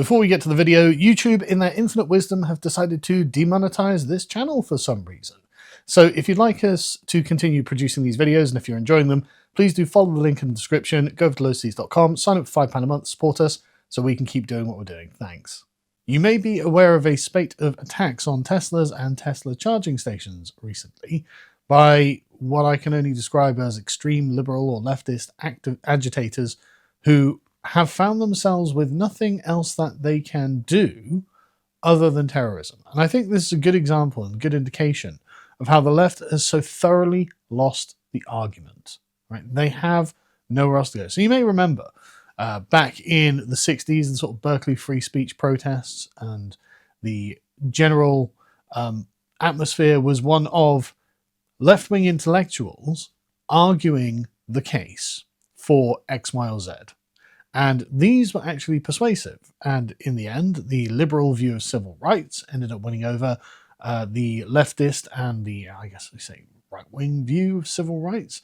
Before we get to the video, YouTube, in their infinite wisdom, have decided to demonetize this channel for some reason. So if you'd like us to continue producing these videos, and if you're enjoying them, please do follow the link in the description, go over to lotus.com, sign up for £5 a month, support us, so we can keep doing what we're doing. Thanks. You may be aware of a spate of attacks on Teslas and Tesla charging stations recently by what I can only describe as extreme liberal or leftist agitators who have found themselves with nothing else that they can do other than terrorism. And I think this is a good example and good indication of how the left has so thoroughly lost the argument. Right? They have nowhere else to go. So you may remember back in the 60s and sort of Berkeley free speech protests, and the general atmosphere was one of left-wing intellectuals arguing the case for X, Y, or Z. And these were actually persuasive. And in the end, the liberal view of civil rights ended up winning over the leftist and the, I guess we say, right-wing view of civil rights.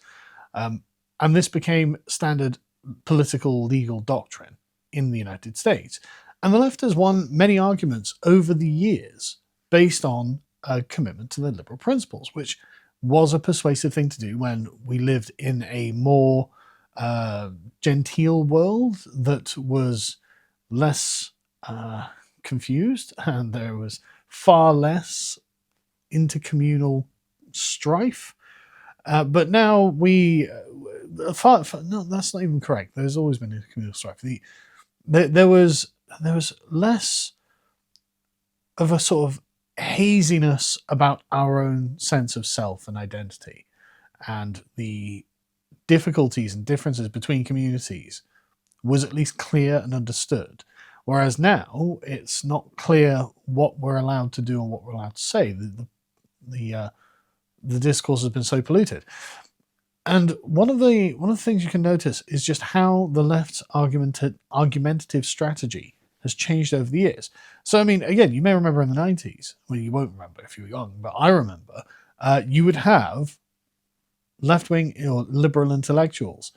And this became standard political legal doctrine in the United States. And the left has won many arguments over the years based on a commitment to their liberal principles, which was a persuasive thing to do when we lived in a more genteel world that was less confused, and there was far less intercommunal strife. But now no, that's not even correct. There's always been intercommunal strife. There was less of a sort of haziness about our own sense of self and identity, and the difficulties and differences between communities was at least clear and understood. Whereas now it's not clear what we're allowed to do and what we're allowed to say. The discourse has been so polluted. And one of the things you can notice is just how the left's argumentative strategy has changed over the years. So, I mean, again, you may remember in the 90s, well, you won't remember if you were young, but I remember, you would have left-wing or liberal intellectuals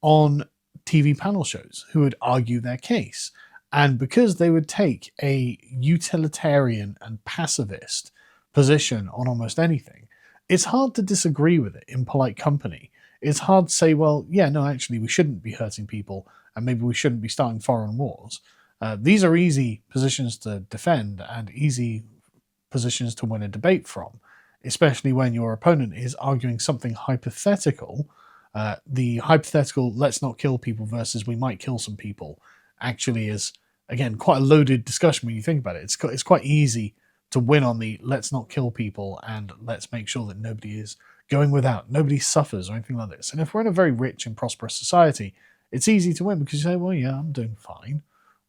on TV panel shows who would argue their case. And because they would take a utilitarian and pacifist position on almost anything, it's hard to disagree with it in polite company. It's hard to say, well, yeah, no, actually, we shouldn't be hurting people, and maybe we shouldn't be starting foreign wars. These are easy positions to defend and easy positions to win a debate from, especially when your opponent is arguing something hypothetical. The hypothetical, let's not kill people versus we might kill some people, actually is, again, quite a loaded discussion when you think about it. It's quite easy to win on the let's not kill people and let's make sure that nobody is going without, nobody suffers or anything like this. And if we're in a very rich and prosperous society, it's easy to win because you say, well, yeah, I'm doing fine.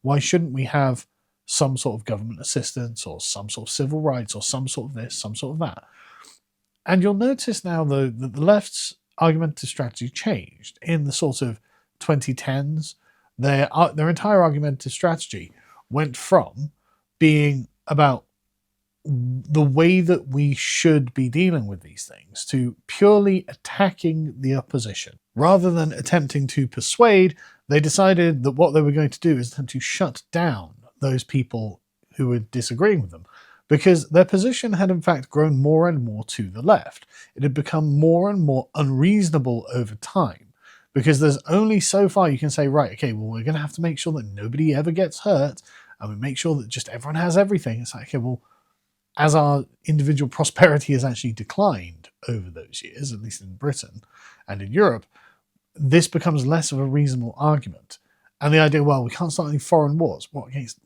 Why shouldn't we have some sort of government assistance or some sort of civil rights or some sort of this, some sort of that? And you'll notice now, though, that the left's argumentative strategy changed in the sort of 2010s. Their entire argumentative strategy went from being about the way that we should be dealing with these things to purely attacking the opposition. Rather than attempting to persuade, they decided that what they were going to do is attempt to shut down those people who were disagreeing with them, because their position had in fact grown more and more to the left. It had become more and more unreasonable over time, because there's only so far you can say, right, okay, well, we're going to have to make sure that nobody ever gets hurt, and we make sure that just everyone has everything. It's like, okay, well, as our individual prosperity has actually declined over those years, at least in Britain and in Europe, this becomes less of a reasonable argument. And the idea, well, we can't start any foreign wars. What against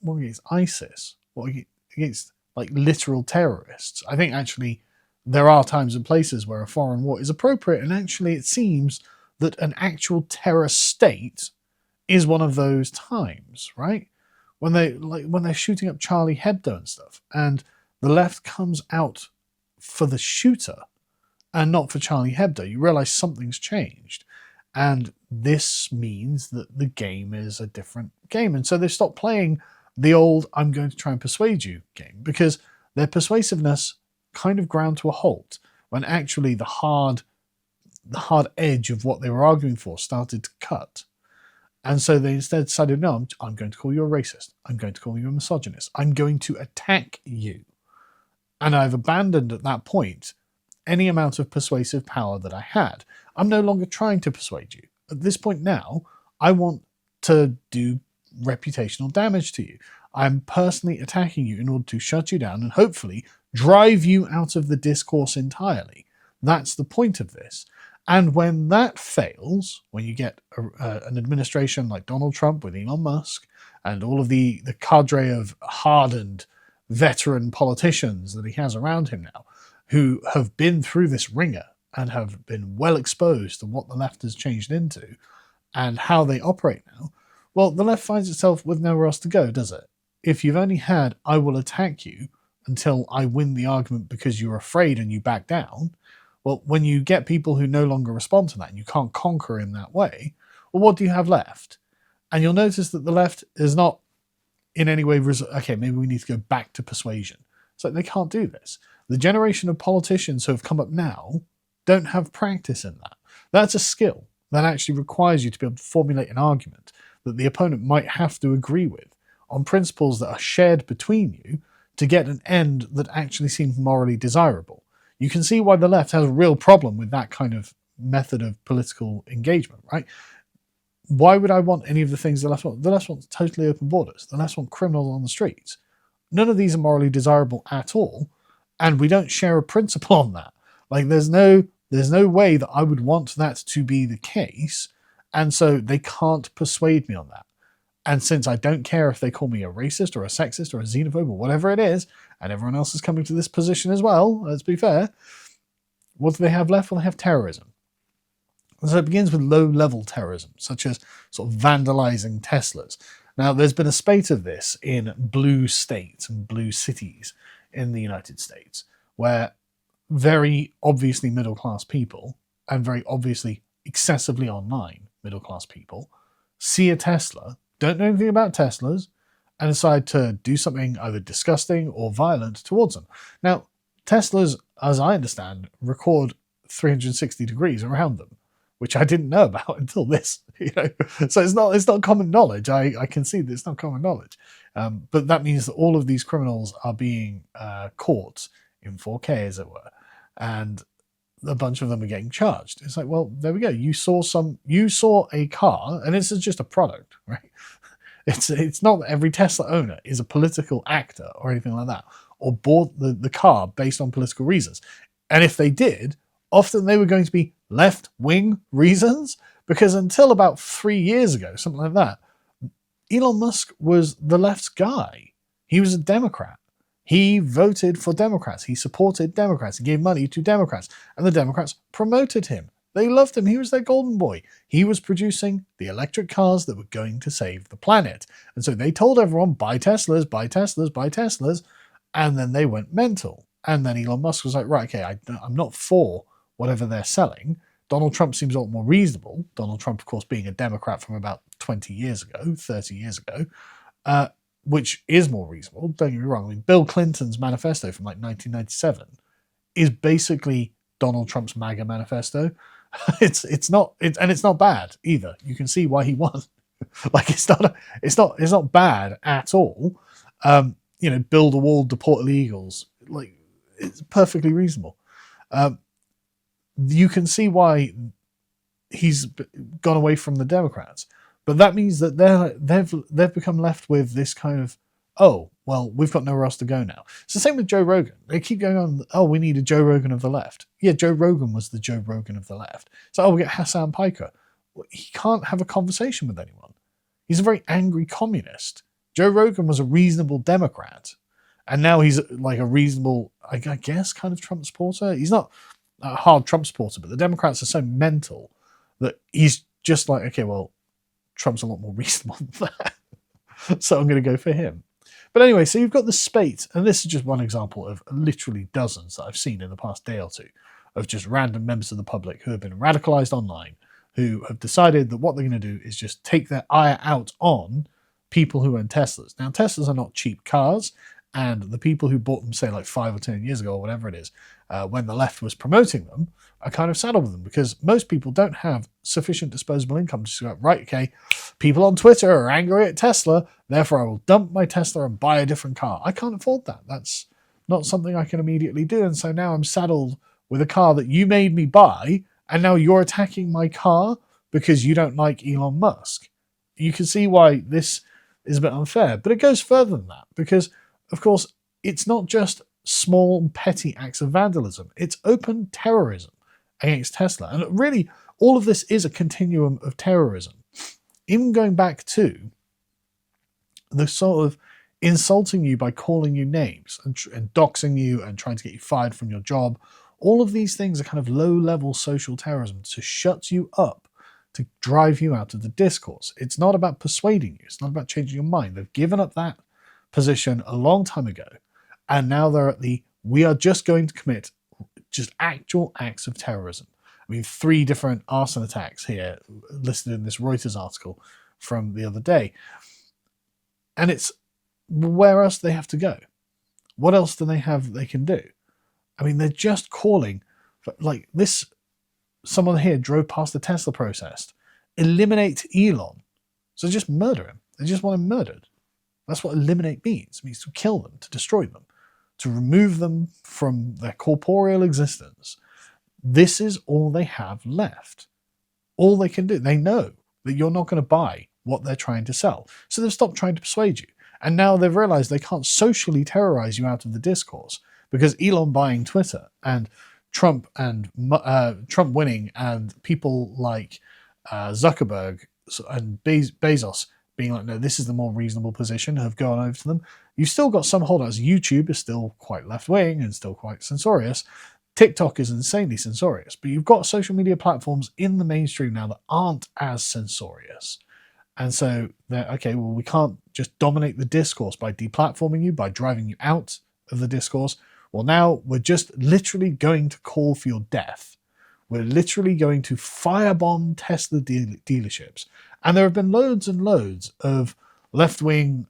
ISIS? What against like literal terrorists? I think actually there are times and places where a foreign war is appropriate, and actually it seems that an actual terror state is one of those times, right? When they're shooting up Charlie Hebdo and stuff, and the left comes out for the shooter and not for Charlie Hebdo, you realize something's changed. And this means that the game is a different game. And so they stop playing the old, I'm going to try and persuade you game, because their persuasiveness kind of ground to a halt when actually the hard edge of what they were arguing for started to cut. And so they instead decided, no, I'm going to call you a racist. I'm going to call you a misogynist. I'm going to attack you. And I've abandoned at that point any amount of persuasive power that I had. I'm no longer trying to persuade you. At this point now, I want to do reputational damage to you. I'm personally attacking you in order to shut you down and hopefully drive you out of the discourse entirely. That's the point of this. And when that fails, when you get an administration like Donald Trump with Elon Musk and all of the cadre of hardened veteran politicians that he has around him now, who have been through this ringer and have been well exposed to what the left has changed into and how they operate now, well, the left finds itself with nowhere else to go, does it? If you've only had, I will attack you until I win the argument because you're afraid and you back down, well, when you get people who no longer respond to that and you can't conquer in that way, well, what do you have left? And you'll notice that the left is not in any way, okay, maybe we need to go back to persuasion. It's like they can't do this. The generation of politicians who have come up now don't have practice in that. That's a skill that actually requires you to be able to formulate an argument that the opponent might have to agree with on principles that are shared between you to get an end that actually seems morally desirable. You can see why the left has a real problem with that kind of method of political engagement, right? Why would I want any of the things the left want? The left wants totally open borders. The left want criminals on the streets. None of these are morally desirable at all, and we don't share a principle on that. Like there's no way that I would want that to be the case, and so they can't persuade me on that. And since I don't care if they call me a racist or a sexist or a xenophobe or whatever it is, and everyone else is coming to this position as well, let's be fair, what do they have left? Well, they have terrorism. And so it begins with low-level terrorism, such as sort of vandalizing Teslas. Now, there's been a spate of this in blue states and blue cities in the United States, where very obviously middle-class people, and very obviously excessively online middle-class people, see a Tesla, don't know anything about Teslas, and decide to do something either disgusting or violent towards them. Now, Teslas, as I understand, record 360 degrees around them, which I didn't know about until this. So it's not common knowledge. I can see that it's not common knowledge, but that means that all of these criminals are being caught in 4K, as it were, and a bunch of them are getting charged. It's like, well, there we go. You saw a car, and this is just a product, right? It's not that every Tesla owner is a political actor or anything like that, or bought the car based on political reasons. And if they did, often they were going to be left-wing reasons, because until about 3 years ago, something like that, Elon Musk was the left's guy. He was a Democrat. He voted for Democrats. He supported Democrats. He gave money to Democrats. And the Democrats promoted him. They loved him. He was their golden boy. He was producing the electric cars that were going to save the planet. And so they told everyone, buy Teslas, buy Teslas, buy Teslas. And then they went mental. And then Elon Musk was like, right, okay, I'm not for whatever they're selling. Donald Trump seems a lot more reasonable. Donald Trump, of course, being a Democrat from about 20 years ago, 30 years ago, which is more reasonable. Don't get me wrong. I mean, Bill Clinton's manifesto from like 1997 is basically Donald Trump's MAGA manifesto. It's not bad either. You can see why he won. Like it's not bad at all. Build a wall, deport illegals. Like it's perfectly reasonable. You can see why he's gone away from the Democrats, but that means that they've become left with this kind of, oh, well, we've got nowhere else to go now. It's the same with Joe Rogan. They keep going on, oh, we need a Joe Rogan of the left. Yeah, Joe Rogan was the Joe Rogan of the left. So, we get Hassan Piker. Well, he can't have a conversation with anyone. He's a very angry communist. Joe Rogan was a reasonable Democrat, and now he's like a reasonable, I guess, kind of Trump supporter. He's not a hard Trump supporter, but the Democrats are so mental that he's just like, okay, well, Trump's a lot more reasonable than that. So I'm going to go for him. But anyway, so you've got the spate, and this is just one example of literally dozens that I've seen in the past day or two of just random members of the public who have been radicalized online, who have decided that what they're going to do is just take their ire out on people who own Teslas. Now, Teslas are not cheap cars, And the people who bought them, say, like 5 or 10 years ago, or whatever it is, when the left was promoting them, are kind of saddled with them, because most people don't have sufficient disposable income to go, right, okay, people on Twitter are angry at Tesla, therefore I will dump my Tesla and buy a different car. I can't afford that. That's not something I can immediately do. And so now I'm saddled with a car that you made me buy, and now you're attacking my car because you don't like Elon Musk. You can see why this is a bit unfair. But it goes further than that, because, of course, it's not just small and petty acts of vandalism. It's open terrorism against Tesla. And really, all of this is a continuum of terrorism. Even going back to the sort of insulting you by calling you names and doxing you and trying to get you fired from your job. All of these things are kind of low-level social terrorism to shut you up, to drive you out of the discourse. It's not about persuading you. It's not about changing your mind. They've given up that position a long time ago, and now they're at the, we are just going to commit just actual acts of terrorism. I mean, 3 different arson attacks here listed in this Reuters article from the other day. And it's, where else do they have to go? What else do they have they can do? I mean, they're just calling for, like this, someone here drove past the Tesla protest, eliminate Elon. So just murder him. They just want him murdered. That's what eliminate means. It means to kill them, to destroy them, to remove them from their corporeal existence. This is all they have left. All they can do. They know that you're not going to buy what they're trying to sell. So they've stopped trying to persuade you. And now they've realized they can't socially terrorize you out of the discourse, because Elon buying Twitter and Trump winning and people like Zuckerberg and Bezos being like, no, this is the more reasonable position, have gone over to them. You've still got some holdouts. YouTube is still quite left-wing and still quite censorious. TikTok is insanely censorious. But you've got social media platforms in the mainstream now that aren't as censorious. And so they're, okay, well, we can't just dominate the discourse by deplatforming you, by driving you out of the discourse. Well, now we're just literally going to call for your death. We're literally going to firebomb Tesla dealerships. And there have been loads and loads of left-wing,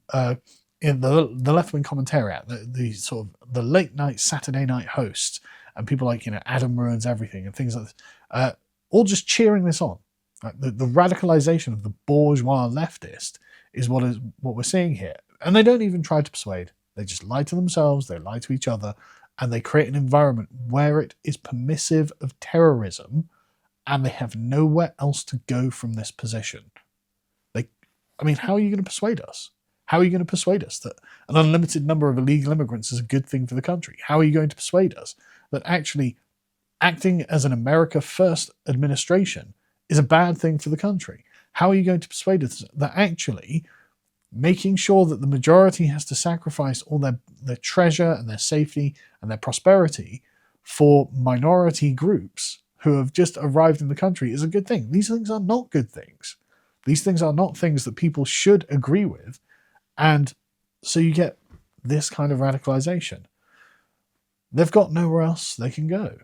in the left-wing commentariat, the sort of the late-night Saturday night hosts, and people like, Adam Ruins Everything and things like this, all just cheering this on. Like the radicalization of the bourgeois leftist is what we're seeing here. And they don't even try to persuade. They just lie to themselves, they lie to each other, and they create an environment where it is permissive of terrorism, and they have nowhere else to go from this position. How are you going to persuade us? How are you going to persuade us that an unlimited number of illegal immigrants is a good thing for the country? How are you going to persuade us that actually acting as an America First administration is a bad thing for the country? How are you going to persuade us that actually making sure that the majority has to sacrifice all their treasure and their safety and their prosperity for minority groups who have just arrived in the country is a good thing? These things are not good things. These things are not things that people should agree with. And so you get this kind of radicalization. They've got nowhere else they can go.